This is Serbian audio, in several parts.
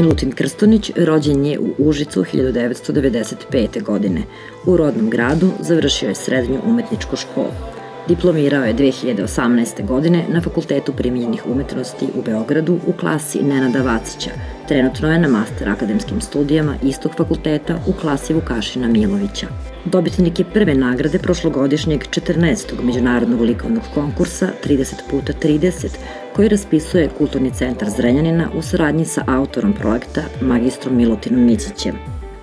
Milutin Krstunić rođen je u Užicu 1995. godine. U rodnom gradu završio je srednju umetničku školu. Diplomirao je 2018. godine na Fakultetu primijenjenih umetnosti u Beogradu u klasi Nenada Vacića. Trenutno je na master akademskim studijama istog fakulteta u klasi Vukašina Milovića. Dobitnik je prve nagrade prošlogodišnjeg 14. međunarodnog likovnog konkursa 30x30, koji raspisuje Kulturni centar Zrenjanina u saradnji sa autorom projekta, magistrom Milutinom Mićićem.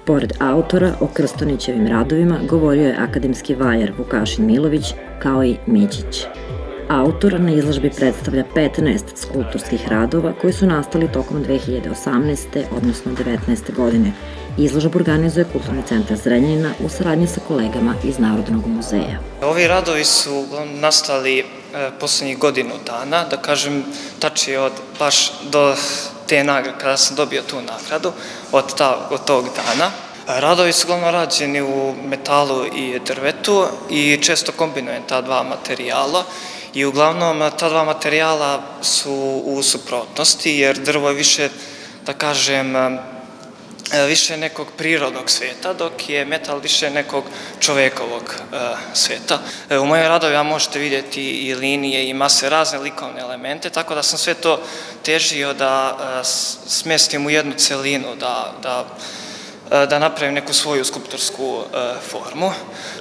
Pored autora, o Krstunićevim radovima govorio je akademski vajar Vukašin Milović, kao i Mićić. Autor na izložbi predstavlja 15 skulpturskih radova koji su nastali tokom 2018. odnosno 2019. godine. Izložbu organizuje Kulturni centar Zrenjanina u saradnji sa kolegama iz Narodnog muzeja. Ovi radovi su nastali poslednjih godinu dana, da kažem tačnije baš do te nagrade, kada sam dobio tu nagradu, od tog dana. Radovi su uglavnom rađeni u metalu i drvetu i često kombinujem ta dva materijala i uglavnom ta dva materijala su u suprotnosti jer drvo je više, da kažem, više nekog prirodnog sveta, dok je metal više nekog čovekovog sveta. U mojim radovima možete vidjeti i linije i mase, razne likovne elemente, tako da sam sve to težio da smestim u jednu celinu, da napravim neku svoju skulptursku formu.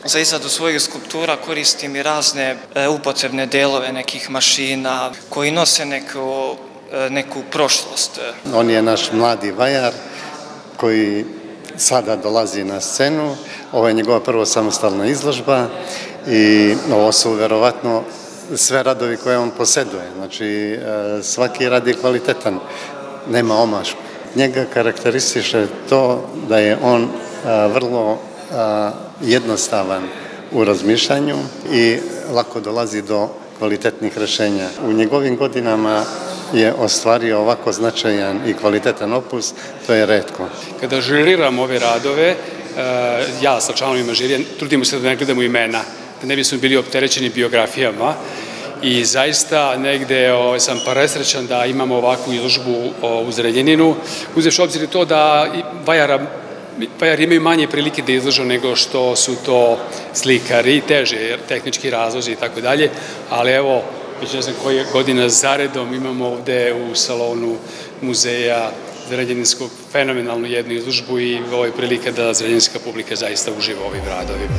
Za izradu svojih skulptura koristim i razne upotrebne delove nekih mašina koji nose neku prošlost. On je naš mladi vajar koji sada dolazi na scenu. Ovo je njegova prva samostalna izložba i ovo su verovatno sve radovi koje on poseduje. Znači, svaki rad je kvalitetan, nema omašku. Njega karakteristiše to da je on vrlo jednostavan u razmišljanju i lako dolazi do kvalitetnih rešenja. U njegovim godinama je ostvario ovako značajan i kvalitetan opus, to je retko. Kada žiriram ove radove, ja sa članovima žirija, trudimo se da ne gledamo imena, da ne bismo bili opterećeni biografijama i zaista negde sam presrećan da imamo ovakvu izložbu u Zrenjaninu, uzevši obzir i to da vajari imaju manje prilike da izlože nego što su to slikari, teže tehnički razlozi i tako dalje, ali evo, već ne znam koje godina zaredom imamo ovde u salonu muzeja Zrenjaninskog fenomenalnu jednu izložbu i ovo je prilika da zrenjaninska publika zaista uživa ovim radovima.